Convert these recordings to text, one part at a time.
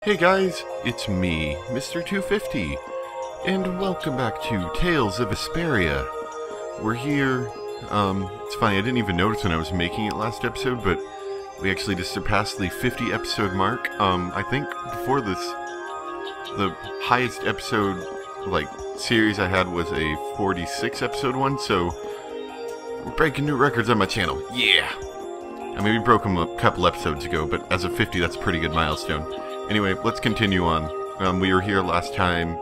Hey guys, it's me, Mr. 250, and welcome back to Tales of Vesperia. We're here, it's funny, I didn't even notice when I was making it last episode, but we actually just surpassed the 50 episode mark. I think before this, the highest episode, series I had was a 46 episode one, so we're breaking new records on my channel, yeah! I mean, we broke them a couple episodes ago, but as of 50, that's a pretty good milestone. Anyway, let's continue on. We were here last time,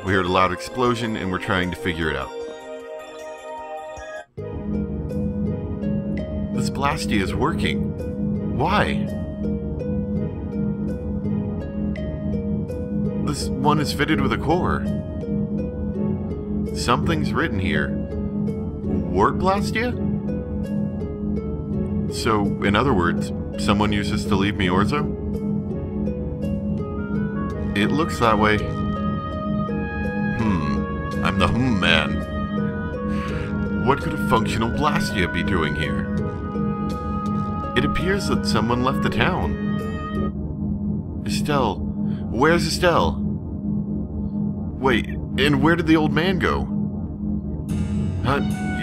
we heard a loud explosion, and we're trying to figure it out. This Blastia is working. Why? This one is fitted with a core. Something's written here. Wart Blastia? So, in other words, someone used this to leave me Orzo? It looks that way. I'm the man. What could a functional Blastia be doing here? It appears that someone left the town. Estelle. Where's Estelle? Wait, and where did the old man go?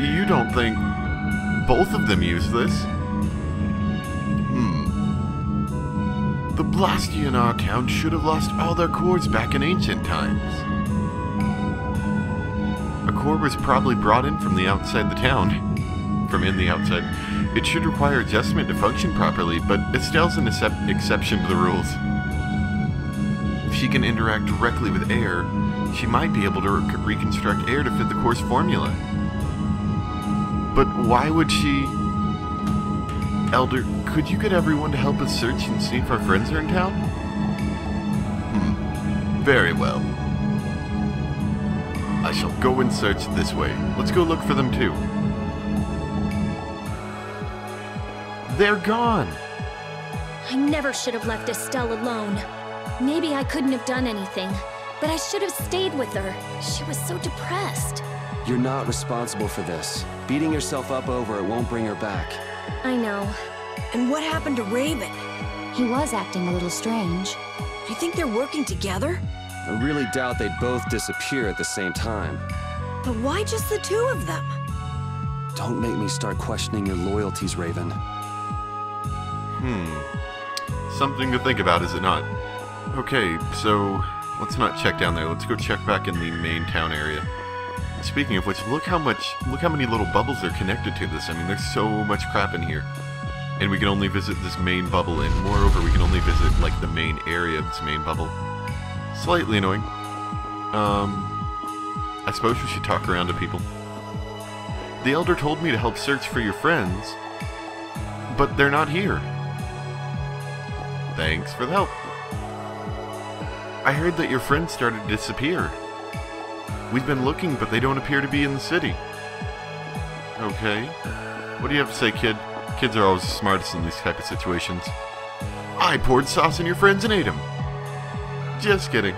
You don't think both of them used this? The Blastia in our town should have lost all their cores back in ancient times. A core was probably brought in from the outside the town. From in the outside. It should require adjustment to function properly, but Estelle's an exception to the rules. If she can interact directly with air, she might be able to reconstruct air to fit the core's formula. But why would she... Elder, could you get everyone to help us search and see if our friends are in town? Very well. I shall go and search this way. Let's go look for them too. They're gone! I never should have left Estelle alone. Maybe I couldn't have done anything, but I should have stayed with her. She was so depressed. You're not responsible for this. Beating yourself up over it won't bring her back. I know. And what happened to Raven? He was acting a little strange. You think they're working together? I really doubt they'd both disappear at the same time. But why just the two of them? Don't make me start questioning your loyalties, Raven. Something to think about, is it not? Okay, so let's not check down there. Let's go check back in the main town area. Speaking of which, look how many little bubbles are connected to this. I mean, there's so much crap in here. And we can only visit this main bubble, and moreover, we can only visit, the main area of this main bubble. Slightly annoying. I suppose we should talk around to people. The Elder told me to help search for your friends, but they're not here. Thanks for the help. I heard that your friends started to disappear. We've been looking, but they don't appear to be in the city. Okay. What do you have to say, kid? Kids are always the smartest in these type of situations. I poured sauce on your friends and ate them. Just kidding.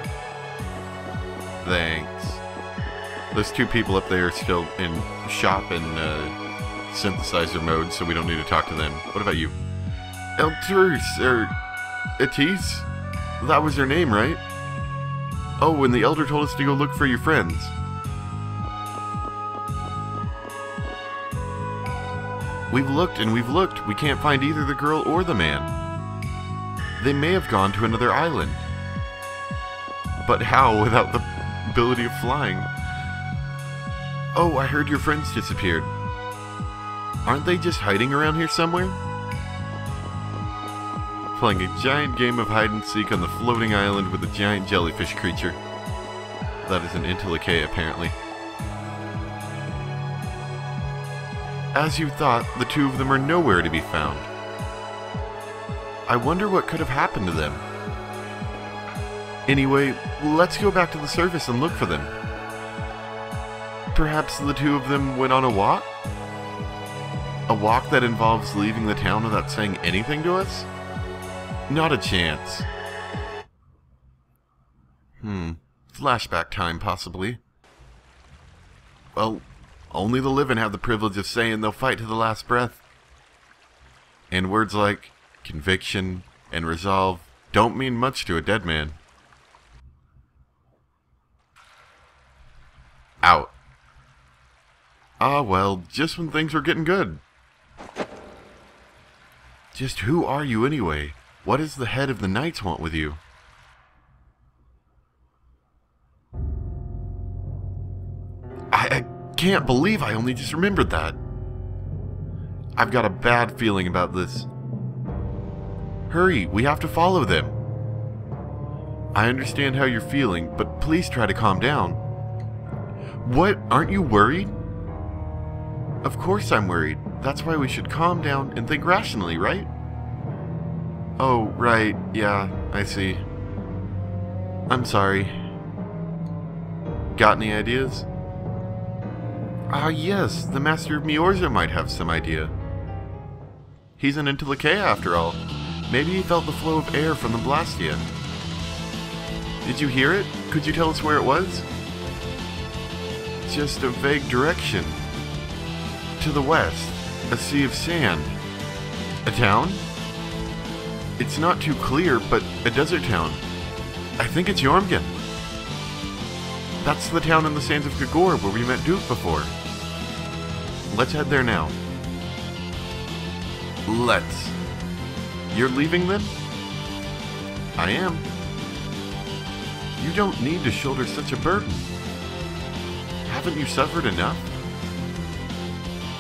Thanks. Those two people up there are still in shop and synthesizer mode, so we don't need to talk to them. What about you? Etis? That was her name, right? Oh, and the Elder told us to go look for your friends. We've looked and we've looked. We can't find either the girl or the man. They may have gone to another island. But how without the ability of flying? Oh, I heard your friends disappeared. Aren't they just hiding around here somewhere? Playing a giant game of hide-and-seek on the floating island with a giant jellyfish creature. That is an Intellicae, apparently. As you thought, the two of them are nowhere to be found. I wonder what could have happened to them. Anyway, let's go back to the surface and look for them. Perhaps the two of them went on a walk? A walk that involves leaving the town without saying anything to us? Not a chance. Flashback time, possibly. Well, only the living have the privilege of saying they'll fight to the last breath. And words like conviction and resolve don't mean much to a dead man. Out. Ah, well, just when things were getting good. Just who are you anyway? What does the head of the Knights want with you? I can't believe I only just remembered that. I've got a bad feeling about this. Hurry, we have to follow them. I understand how you're feeling, but please try to calm down. What? Aren't you worried? Of course I'm worried. That's why we should calm down and think rationally, right? Oh, right. Yeah, I see. I'm sorry. Got any ideas? Ah, yes, the Master of Miorza might have some idea. He's an Intellicaea after all. Maybe he felt the flow of air from the Blastia. Did you hear it? Could you tell us where it was? Just a vague direction. To the west, a sea of sand. A town? It's not too clear, but a desert town. I think it's Jormungand. That's the town in the sands of Kagor where we met Duke before. Let's head there now. Let's. You're leaving then? I am. You don't need to shoulder such a burden. Haven't you suffered enough?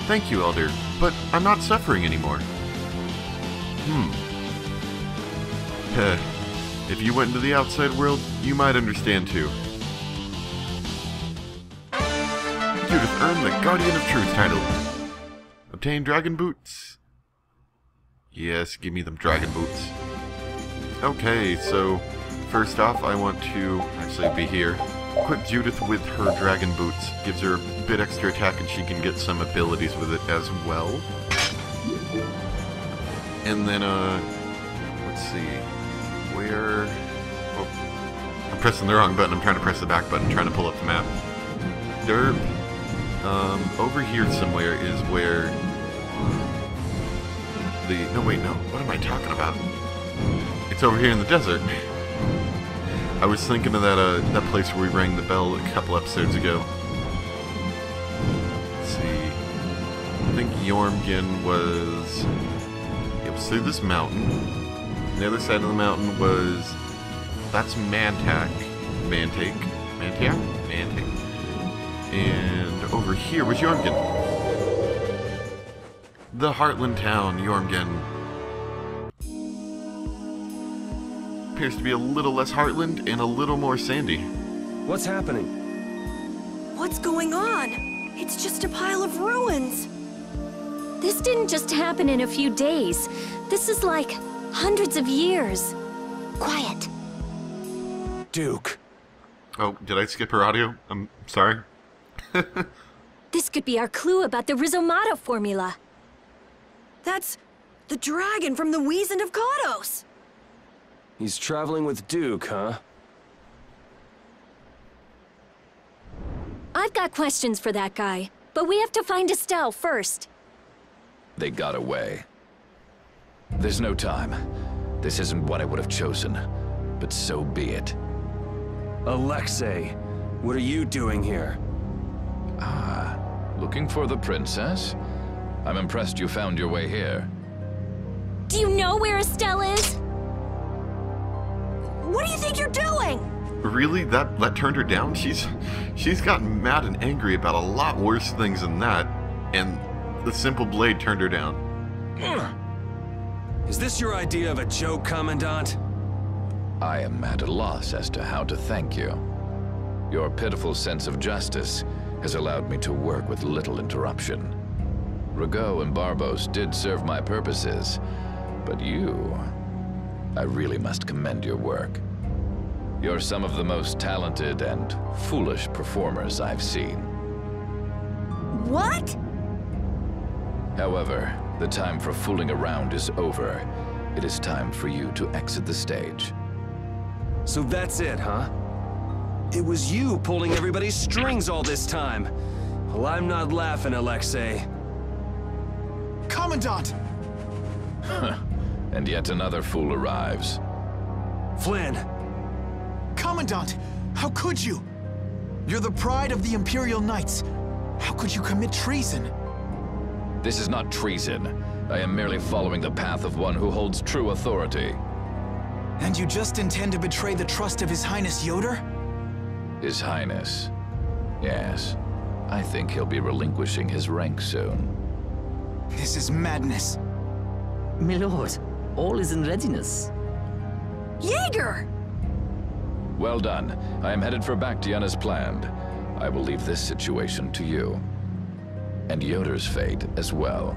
Thank you, Elder, but I'm not suffering anymore. If you went into the outside world, you might understand too. Judith earned the Guardian of Truth title. Obtain dragon boots. Yes, give me them dragon boots. Okay, so first off, I want to actually be here. Equip Judith with her dragon boots. Gives her a bit extra attack and she can get some abilities with it as well. And then, let's see. Where... Oh, I'm pressing the wrong button. I'm trying to press the back button, trying to pull up the map. Derp. Over here somewhere is where the... No, wait, no. What am I talking about? It's over here in the desert. I was thinking of that place where we rang the bell a couple episodes ago. Let's see. I think Jormungand was... It was through this mountain. The other side of the mountain was... That's Mantak. Mantak? And over here was Jormungand. The Heartland town, Jormungand. Appears to be a little less Heartland and a little more sandy. What's happening? What's going on? It's just a pile of ruins. This didn't just happen in a few days. This is like hundreds of years. Quiet. Duke. Oh, did I skip her audio? I'm sorry. This could be our clue about the Rhizomata formula. That's the dragon from the Weasand of Kados. He's traveling with Duke, huh? I've got questions for that guy, but we have to find Estelle first. They got away. There's no time. This isn't what I would have chosen, but so be it. Alexei, what are you doing here? Ah, looking for the princess? I'm impressed you found your way here. Do you know where Estelle is? What do you think you're doing? Really? That turned her down? She's gotten mad and angry about a lot worse things than that, and the simple blade turned her down. Is this your idea of a joke, Commandant? I am at a loss as to how to thank you. Your pitiful sense of justice has allowed me to work with little interruption. Rigaud and Barbos did serve my purposes, but you... I really must commend your work. You're some of the most talented and foolish performers I've seen. What? However, the time for fooling around is over. It is time for you to exit the stage. So that's it, huh? It was you pulling everybody's strings all this time. Well, I'm not laughing, Alexei. Commandant! And yet another fool arrives. Flynn! Commandant! How could you? You're the pride of the Imperial Knights. How could you commit treason? This is not treason. I am merely following the path of one who holds true authority. And you just intend to betray the trust of His Highness Yoder? His Highness. Yes. I think he'll be relinquishing his rank soon. This is madness. My lord, all is in readiness. Jaeger! Well done. I am headed for Bactian as planned. I will leave this situation to you. And Yoder's fate as well.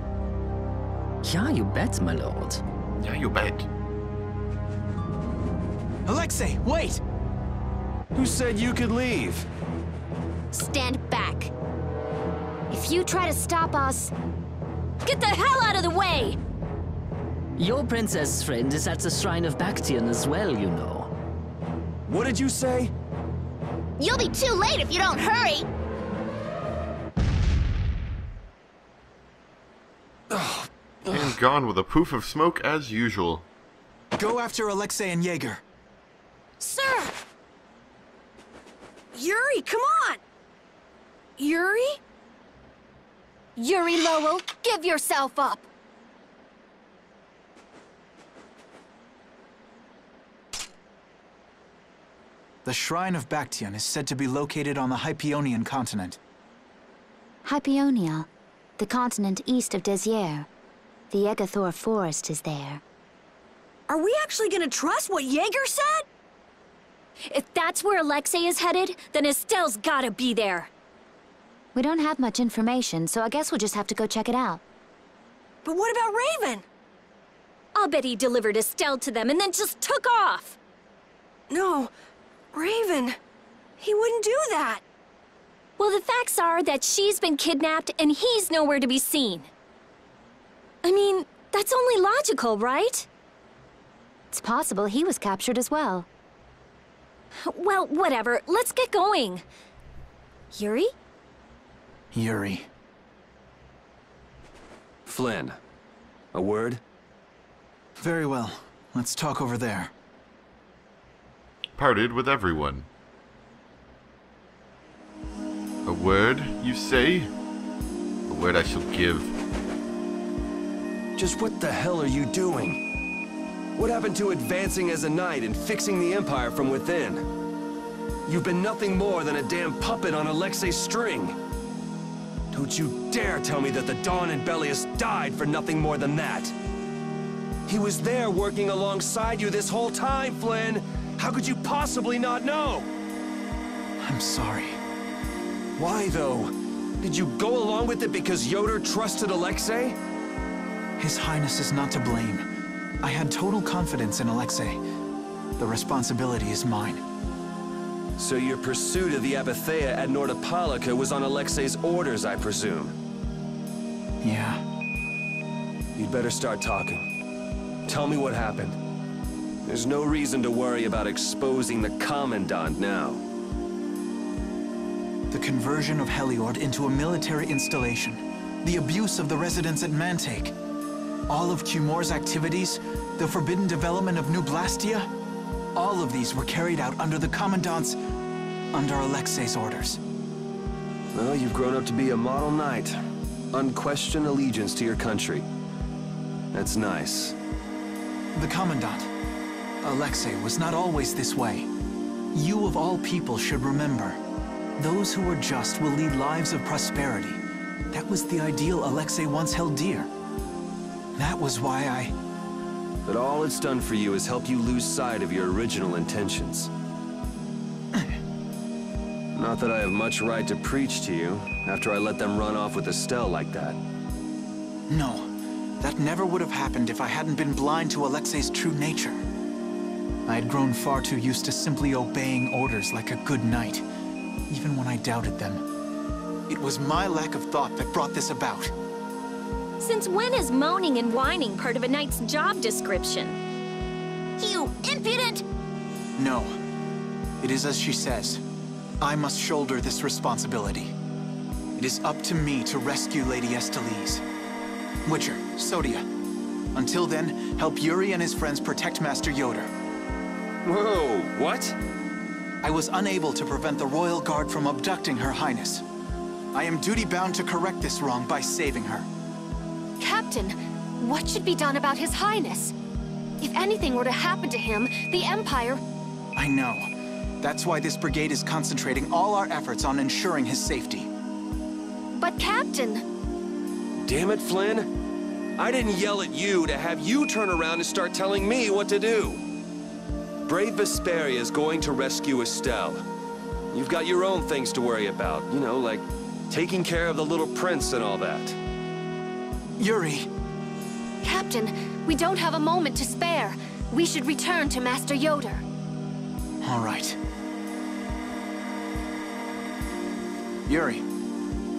Yeah, you bet, my lord. Yeah, you bet. Alexei, wait! Who said you could leave? Stand back. If you try to stop us, get the hell out of the way! Your princess friend is at the Shrine of Bactian as well, you know. What did you say? You'll be too late if you don't hurry! And gone with a poof of smoke as usual. Go after Alexei and Jaeger. Sir! Yuri, come on! Yuri? Yuri Lowell, give yourself up! The Shrine of Bactian is said to be located on the Hyperionian continent. Hypeonia, the continent east of Desier. The Egathor forest is there. Are we actually gonna trust what Jaeger said? If that's where Alexei is headed, then Estelle's gotta be there. We don't have much information, so I guess we'll just have to go check it out. But what about Raven? I'll bet he delivered Estelle to them and then just took off. No, Raven. He wouldn't do that. Well, the facts are that she's been kidnapped and he's nowhere to be seen. I mean, that's only logical, right? It's possible he was captured as well. Well, whatever. Let's get going. Yuri? Yuri. Flynn, a word? Very well. Let's talk over there. Parted with everyone. A word, you say? A word I shall give. Just what the hell are you doing? What happened to advancing as a knight and fixing the Empire from within? You've been nothing more than a damn puppet on Alexei's string. Don't you dare tell me that the Dawn and Bellius died for nothing more than that. He was there working alongside you this whole time, Flynn. How could you possibly not know? I'm sorry. Why, though? Did you go along with it because Yoder trusted Alexei? His Highness is not to blame. I had total confidence in Alexei. The responsibility is mine. So your pursuit of the Abathea at Nordopolica was on Alexei's orders, I presume? Yeah. You'd better start talking. Tell me what happened. There's no reason to worry about exposing the Commandant now. The conversion of Heliord into a military installation. The abuse of the residents at Mantake. All of Cumor's activities, the forbidden development of New Blastia, all of these were carried out under the Commandant's, under Alexei's orders. Well, you've grown up to be a model knight. Unquestioned allegiance to your country. That's nice. The Commandant, Alexei, was not always this way. You of all people should remember. Those who are just will lead lives of prosperity. That was the ideal Alexei once held dear. That was why But all it's done for you is help you lose sight of your original intentions. Not that I have much right to preach to you, after I let them run off with Estelle like that. No, that never would have happened if I hadn't been blind to Alexei's true nature. I had grown far too used to simply obeying orders like a good knight, even when I doubted them. It was my lack of thought that brought this about. Since when is moaning and whining part of a knight's job description? You impudent! No. It is as she says. I must shoulder this responsibility. It is up to me to rescue Lady Estellise. Witcher, Sodia. Until then, help Yuri and his friends protect Master Yoder. Whoa, what? I was unable to prevent the Royal Guard from abducting Her Highness. I am duty-bound to correct this wrong by saving her. Captain, what should be done about His Highness? If anything were to happen to him, the Empire... I know. That's why this brigade is concentrating all our efforts on ensuring his safety. But Captain... Damn it, Flynn. I didn't yell at you to have you turn around and start telling me what to do. Brave Vesperia is going to rescue Estelle. You've got your own things to worry about, you know, like taking care of the little prince and all that. Yuri! Captain, we don't have a moment to spare. We should return to Master Yoder. All right. Yuri,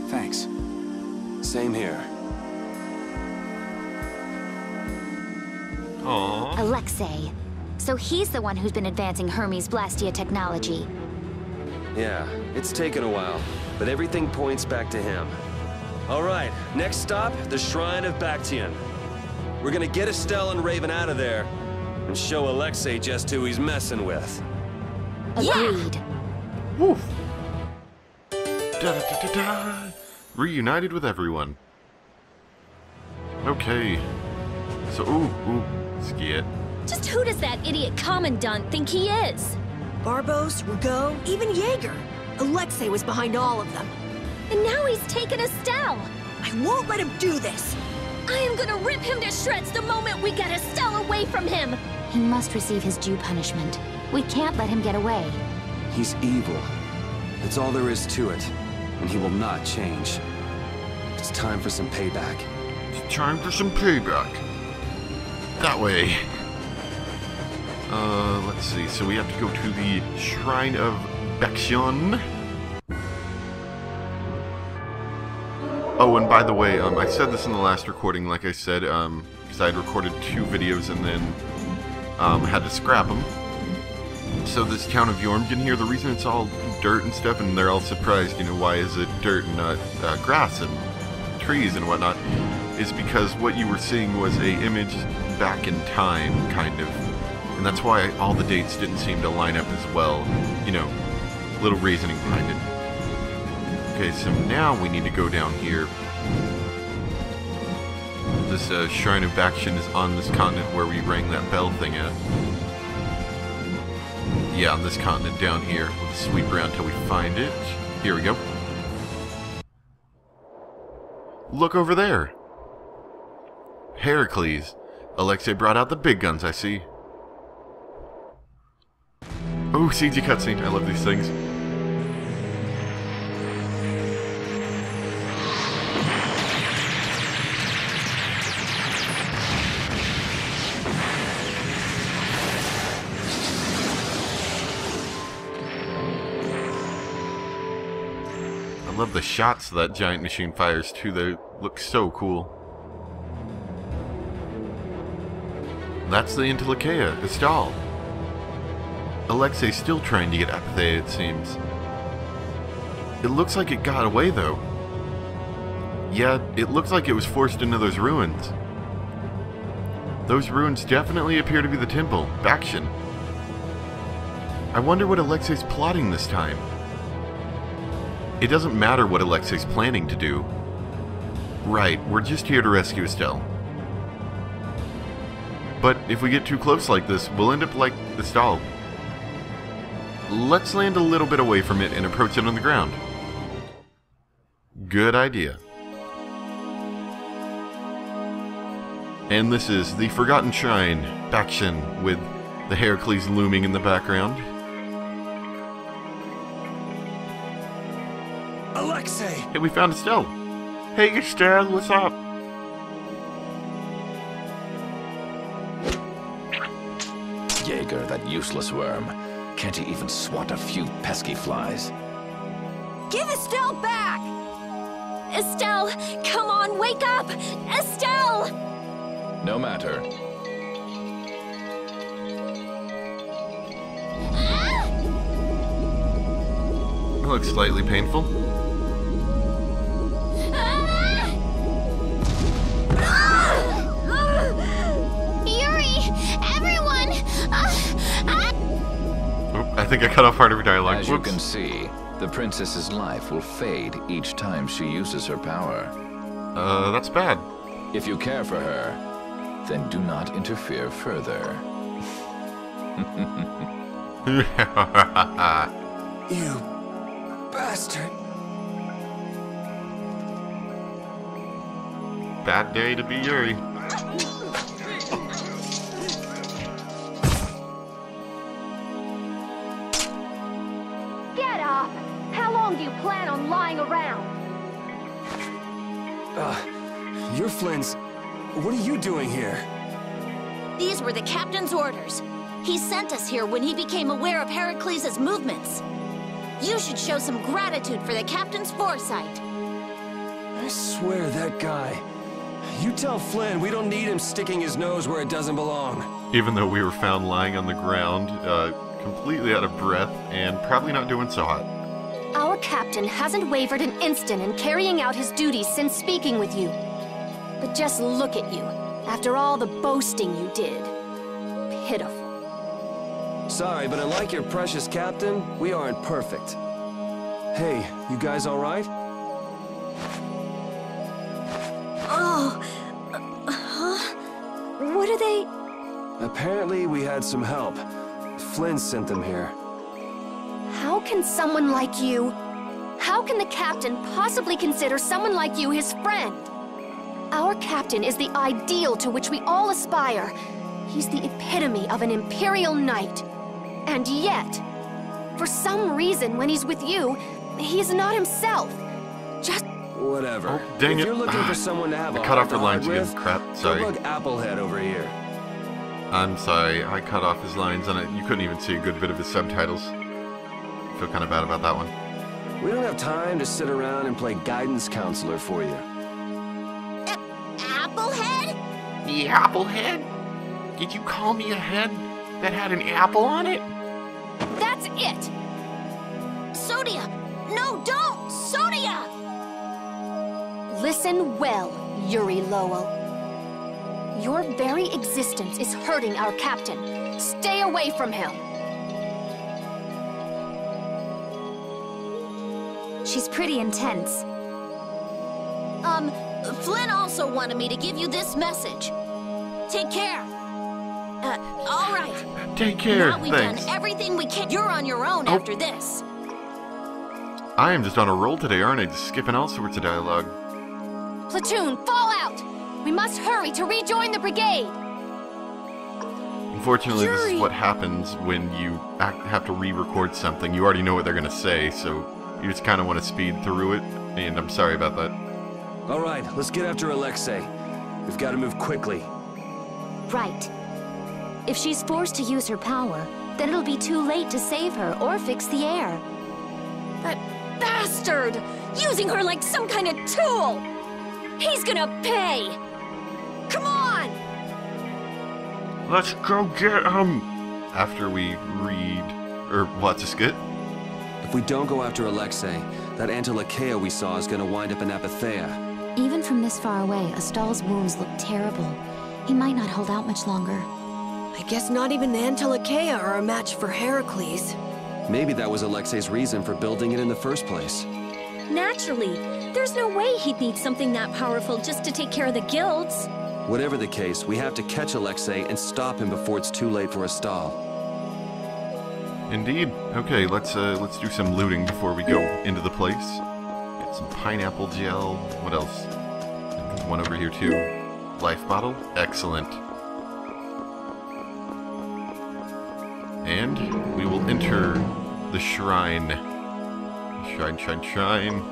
thanks. Same here. Aww. Alexei. So he's the one who's been advancing Hermes Blastia technology. Yeah, it's taken a while, but everything points back to him. All right, next stop, the Shrine of Bactian. We're gonna get Estelle and Raven out of there, and show Alexei just who he's messing with. Agreed. Woof. Da-da-da-da-da. Reunited with everyone. Okay. So, ooh, scared. Just who does that idiot Commandant think he is? Barbos, Rigaud, even Jaeger. Alexei was behind all of them. And now he's taken Estelle. I won't let him do this. I am gonna rip him to shreds the moment we get Estelle away from him. He must receive his due punishment. We can't let him get away. He's evil. That's all there is to it, and he will not change. It's time for some payback. It's time for some payback. That way. Let's see. So we have to go to the Shrine of Bactian. Oh, and by the way, I said this in the last recording, like I said, because I had recorded 2 videos and then had to scrap them. So this town of Jormungand here, the reason it's all dirt and stuff, and they're all surprised, you know, why is it dirt and not grass and trees and whatnot, is because what you were seeing was a image back in time, kind of. And that's why all the dates didn't seem to line up as well. You know, little reasoning behind it. Okay, so now we need to go down here. This Shrine of Bactian is on this continent where we rang that bell thing at. Yeah, on this continent down here. We'll sweep around till we find it. Here we go. Look over there. Heracles. Alexei brought out the big guns, I see. Oh, CG cutscene. I love these things. I love the shots that giant machine fires too. They look so cool. That's the Intellichea, Estelle. Alexei's still trying to get Apathy, it seems. It looks like it got away, though. Yeah, it looks like it was forced into those ruins. Those ruins definitely appear to be the temple, Bactian. I wonder what Alexei's plotting this time. It doesn't matter what Alexei's planning to do. Right, we're just here to rescue Estelle. But if we get too close like this, we'll end up like Estelle. Let's land a little bit away from it and approach it on the ground. Good idea. And this is the Forgotten Shrine, Bactian, with the Heracles looming in the background. Alexei! Hey, we found Estelle. Hey, Estelle, what's up? Jaeger, that useless worm. Can't he even swat a few pesky flies? Give Estelle back! Estelle, come on, wake up! Estelle! No matter. It looks slightly painful. Yuri! Everyone! think I cut off part of her dialogue. As Whoops. you can see, the princess's life will fade each time she uses her power. That's bad. If you care for her, then do not interfere further. You bastard. Bad day to be Yuri. Get up! How long do you plan on lying around? You're Flynn's... What are you doing here? These were the captain's orders. He sent us here when he became aware of Heracles' movements. You should show some gratitude for the captain's foresight. I swear that guy... You tell Flynn we don't need him sticking his nose where it doesn't belong. Even though we were found lying on the ground, completely out of breath, and probably not doing so hot. Our captain hasn't wavered an instant in carrying out his duties since speaking with you. But just look at you, after all the boasting you did. Pitiful. Sorry, but unlike your precious captain, we aren't perfect. Hey, you guys all right? Oh, huh? What are they? Apparently we had some help. Flynn sent them here. How can someone like you... How can the captain possibly consider someone like you his friend? Our captain is the ideal to which we all aspire. He's the epitome of an imperial knight. And yet, for some reason when he's with you, he's not himself. Just... Whatever. Oh, dang if it. you're looking for someone to have a cut off her heart-to-heart lines again. with, Crap, sorry. go bug Applehead over here. I'm sorry, I cut off his lines on it. You couldn't even see a good bit of his subtitles. I feel kind of bad about that one. We don't have time to sit around and play guidance counselor for you. Applehead? The applehead? Did you call me a head that had an apple on it? that's it! Sodia! No, don't! Sodia! Listen well, Yuri Lowell. Your very existence is hurting our captain. Stay away from him. She's pretty intense. Flynn also wanted me to give you this message. Take care. All right. Take care, Now we've thanks. done everything we can. You're on your own after this. I am just on a roll today, aren't I? Just skipping all sorts of dialogue. Platoon, fall out! We must hurry to rejoin the brigade! Unfortunately, this Yuri. is what happens when you have to re-record something. You already know what they're going to say, so you just kind of want to speed through it, and I'm sorry about that. All right, let's get after Alexei. We've got to move quickly. Right. If she's forced to use her power, then it'll be too late to save her or fix the air. That bastard! Using her like some kind of tool! He's gonna pay! Come on! Let's go get him! After we read... what's a skit? If we don't go after Alexei, that Antilakea we saw is going to wind up in Apatheia. Even from this far away, Astal's wounds look terrible. He might not hold out much longer. I guess not even the Antilakea are a match for Heracles. Maybe that was Alexei's reason for building it in the first place. Naturally. There's no way he'd need something that powerful just to take care of the guilds. Whatever the case, we have to catch Alexei and stop him before it's too late for Astal. Indeed. Okay, let's do some looting before we go into the place. Get some pineapple gel. What else? There's one over here too. Life bottle. Excellent. And we will enter the shrine. Shrine, shrine, shrine.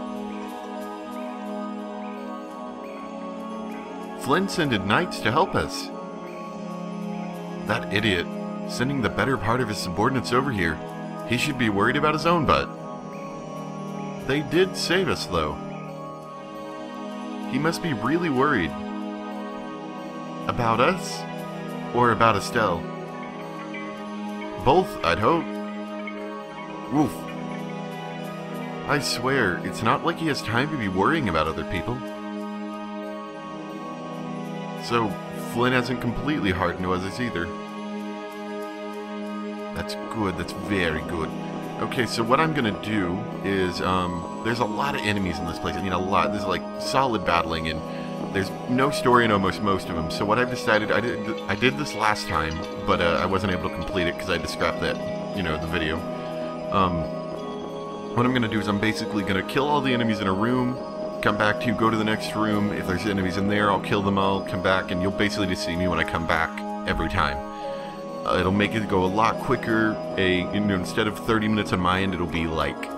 Flynn sent knights to help us. That idiot. Sending the better part of his subordinates over here. He should be worried about his own butt. They did save us, though. He must be really worried. About us? Or about Estelle? Both, I'd hope. Woof. I swear, it's not like he has time to be worrying about other people. So, Flynn hasn't completely hardened to us either. That's good. That's very good. Okay, so what I'm gonna do is, there's a lot of enemies in this place. I mean, a lot. There's like solid battling, and there's no story in almost most of them. So what I've decided, I did this last time, but I wasn't able to complete it because I had to scrap that, you know, the video. What I'm gonna do is I'm basically gonna kill all the enemies in a room, come back to you, go to the next room. If there's enemies in there, I'll kill them all, come back, and you'll basically just see me when I come back every time. It'll make it go a lot quicker. You know, instead of 30 minutes on my end, it'll be like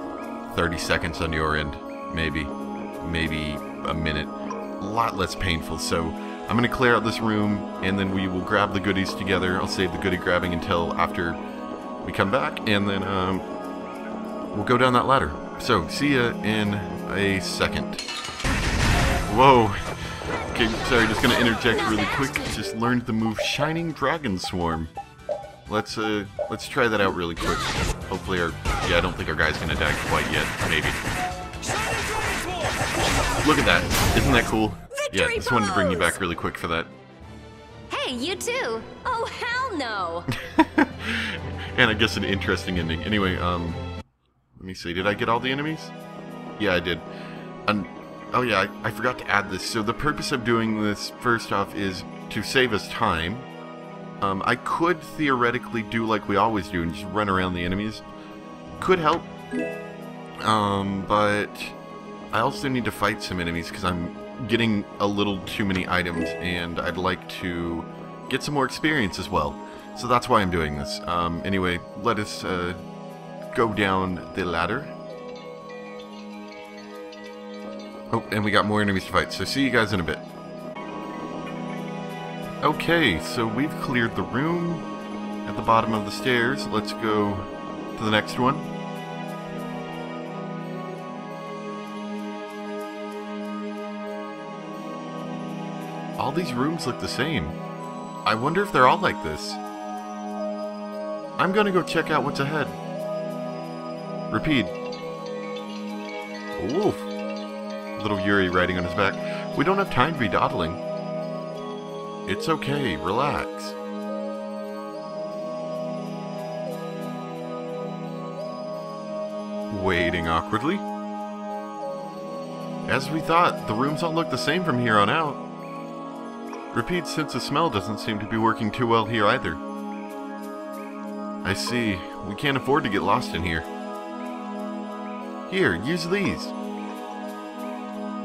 30 seconds on your end, maybe a minute. A lot less painful. So I'm gonna clear out this room, and then we will grab the goodies together. I'll save the goodie grabbing until after we come back, and then we'll go down that ladder. So see ya in a second. Whoa. Okay, sorry, just gonna interject really quick. Just learned the move Shining Dragon Swarm. Let's try that out really quick. Hopefully I don't think our guy's gonna die quite yet. Maybe. Look at that. Isn't that cool? Yeah, just wanted to bring you back really quick for that. Hey, you too. Oh, hell no! And I guess an interesting ending. Anyway, let me see. Did I get all the enemies? Yeah, I did. Oh yeah, I forgot to add this. So the purpose of doing this, first off, is to save us time. I could theoretically do like we always do and just run around the enemies. Could help. But I also need to fight some enemies because I'm getting a little too many items and I'd like to get some more experience as well. So that's why I'm doing this. Anyway, let us go down the ladder. Oh, and we got more enemies to fight, so see you guys in a bit. Okay, so we've cleared the room at the bottom of the stairs. Let's go to the next one. All these rooms look the same. I wonder if they're all like this. I'm gonna go check out what's ahead. Repeat. Wolf. Little Yuri riding on his back. We don't have time to be dawdling. It's okay, relax. Waiting awkwardly. As we thought, the rooms all look the same from here on out. Repeat's sense of smell doesn't seem to be working too well here either. I see. We can't afford to get lost in here. Here, use these.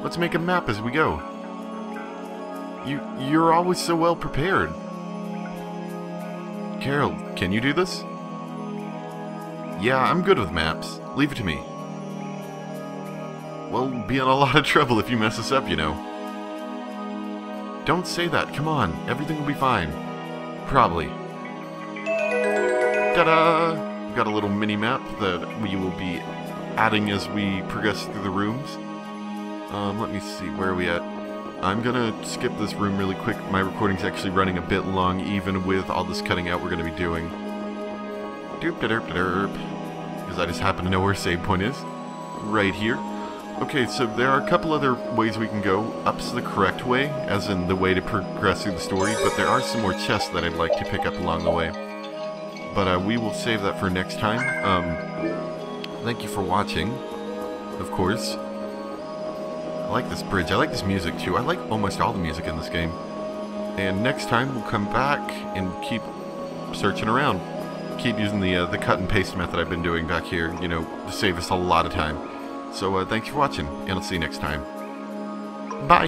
Let's make a map as we go. You're always so well prepared. Carol, can you do this? Yeah, I'm good with maps. Leave it to me. We'll be in a lot of trouble if you mess us up, you know. Don't say that. Come on. Everything will be fine. Probably. Ta-da! We've got a little mini-map that we will be adding as we progress through the rooms. Let me see. Where are we at? I'm gonna skip this room really quick. My recording's actually running a bit long, even with all this cutting out we're gonna be doing. Doop-da-derp-da-derp. Because I just happen to know where save point is. Right here. Okay, so there are a couple other ways we can go. Up's the correct way, as in the way to progress through the story, but there are some more chests that I'd like to pick up along the way. But we will save that for next time. Thank you for watching, of course. I like this bridge. I like this music too. I like almost all the music in this game. And next time we'll come back and keep searching around. Keep using the cut and paste method I've been doing back here, you know, to save us a lot of time. So thanks for watching, and I'll see you next time. Bye!